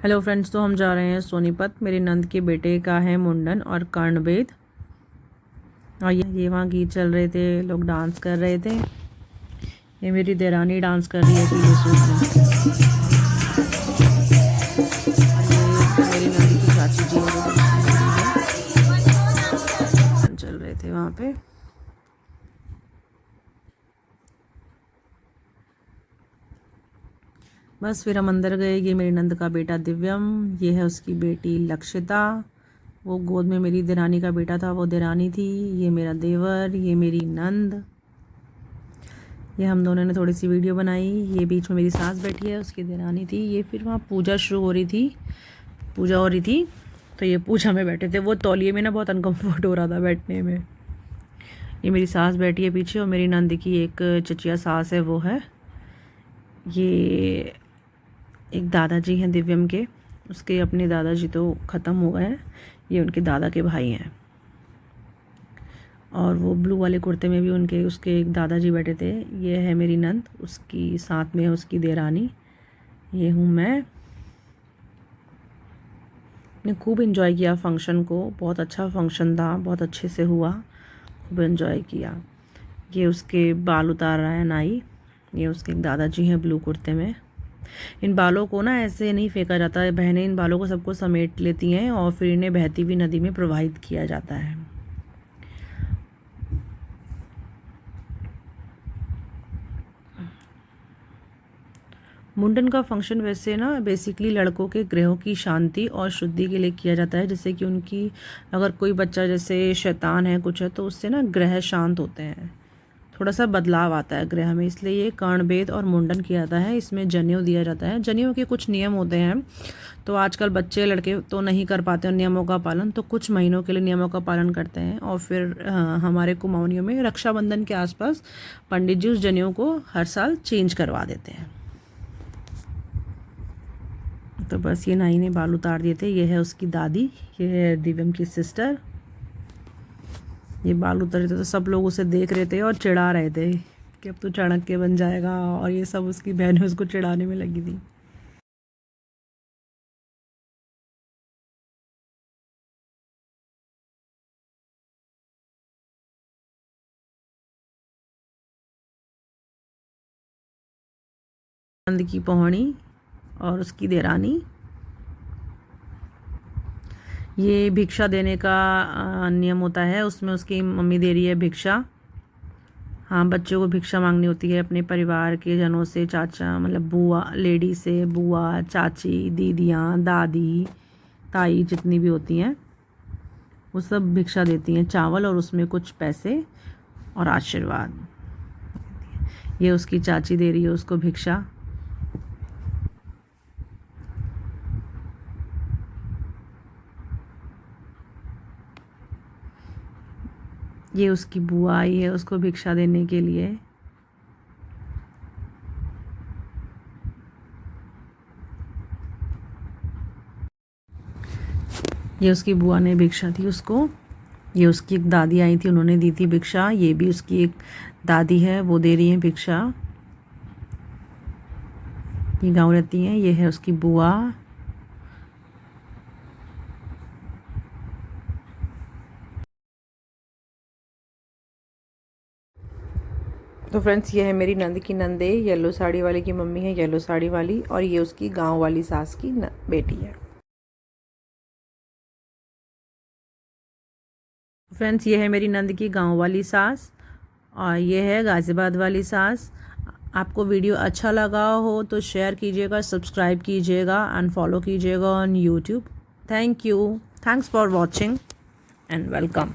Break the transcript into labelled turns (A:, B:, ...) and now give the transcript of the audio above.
A: Hello friends, तो हम जा रहे हैं सोनीपत। मेरे नंद के बेटे का है मुंडन और कर्णवेद। और ये वहाँ गीत चल रहे थे, लोग डांस कर रहे थे। ये मेरी देरानी डांस कर रही है पीले सूट में। और ये मेरी नंद की चाची जी है, चल रहे थे वहाँ पे। बस फिर हम अंदर गए। ये मेरी नंद का बेटा दिव्यम, ये है उसकी बेटी लक्षिता। वो गोद में मेरी देरानी का बेटा था, वो देरानी थी। ये मेरा देवर, ये मेरी नंद। ये हम दोनों ने थोड़ी सी वीडियो बनाई। ये बीच में मेरी सास बैठी है, उसकी देरानी थी। ये फिर वहाँ पूजा शुरू हो रही थी, पूजा हो रही थी, तो ये पूजा में बैठे थे। वो तौलिए में ना बहुत अनकम्फर्ट हो रहा था बैठने में। ये मेरी सास बैठी है पीछे, और मेरी नंद की एक चचिया सास है, वो है। ये एक दादाजी हैं दिव्यम के, उसके अपने दादाजी तो ख़त्म हो गए हैं। ये उनके दादा के भाई हैं। और वो ब्लू वाले कुर्ते में भी उसके एक दादाजी बैठे थे। ये है मेरी नंद, उसकी साथ में है उसकी देरानी। ये हूँ मैं। ने खूब इन्जॉय किया फंक्शन को, बहुत अच्छा फंक्शन था, बहुत अच्छे से हुआ, खूब इन्जॉय किया। ये उसके बाल उतार रहा है नाई। ये उसके एक दादाजी हैं ब्लू कुर्ते में। इन बालों को ना ऐसे नहीं फेंका जाता है, बहनें इन बालों को सबको समेट लेती हैं और फिर इन्हें बहती हुई नदी में प्रवाहित किया जाता है। मुंडन का फंक्शन वैसे ना बेसिकली लड़कों के ग्रहों की शांति और शुद्धि के लिए किया जाता है। जैसे कि उनकी अगर कोई बच्चा जैसे शैतान है कुछ है, तो उससे ना ग्रह शांत होते हैं, थोड़ा सा बदलाव आता है ग्रह में। इसलिए ये कर्णवेद और मुंडन किया जाता है। इसमें जनेऊ दिया जाता है। जनेऊ के कुछ नियम होते हैं, तो आजकल बच्चे लड़के तो नहीं कर पाते हैं नियमों का पालन, तो कुछ महीनों के लिए नियमों का पालन करते हैं। और फिर हमारे कुमाऊनियों में रक्षाबंधन के आसपास पंडित जी उस जनेऊ को हर साल चेंज करवा देते हैं। तो बस ये नाई ने बाल उतार दिए थे। ये है उसकी दादी, ये है दिव्यम की सिस्टर। ये बाल उतर रहे थे तो सब लोग उसे देख रहे थे और चिढ़ा रहे थे कि अब तो चाणक्य बन जाएगा, और ये सब उसकी बहनें उसको चिढ़ाने में लगी थी। नंद की पहुँणी और उसकी देरानी। ये भिक्षा देने का नियम होता है, उसमें उसकी मम्मी दे रही है भिक्षा। हाँ, बच्चों को भिक्षा मांगनी होती है अपने परिवार के जनों से, चाचा मतलब बुआ, लेडी से, बुआ, चाची, दीदियाँ, दादी, ताई जितनी भी होती हैं, वो सब भिक्षा देती हैं, चावल और उसमें कुछ पैसे और आशीर्वाद। ये उसकी चाची दे रही है उसको भिक्षा। ये उसकी बुआ आई है उसको भिक्षा देने के लिए। ये उसकी बुआ ने भिक्षा दी उसको। ये उसकी एक दादी आई थी, उन्होंने दी थी भिक्षा। ये भी उसकी एक दादी है, वो दे रही है भिक्षा। ये गाँव रहती हैं। ये है उसकी बुआ। तो फ्रेंड्स, ये है मेरी नंद की नंदे, येलो साड़ी वाली की मम्मी है, येलो साड़ी वाली। और ये उसकी गांव वाली सास की बेटी है। फ्रेंड्स, ये है मेरी नंद की गांव वाली सास, और ये है गाज़ियाबाद वाली सास। आपको वीडियो अच्छा लगा हो तो शेयर कीजिएगा, सब्सक्राइब कीजिएगा एंड फॉलो कीजिएगा on YouTube. Thank you, thanks for watching and welcome.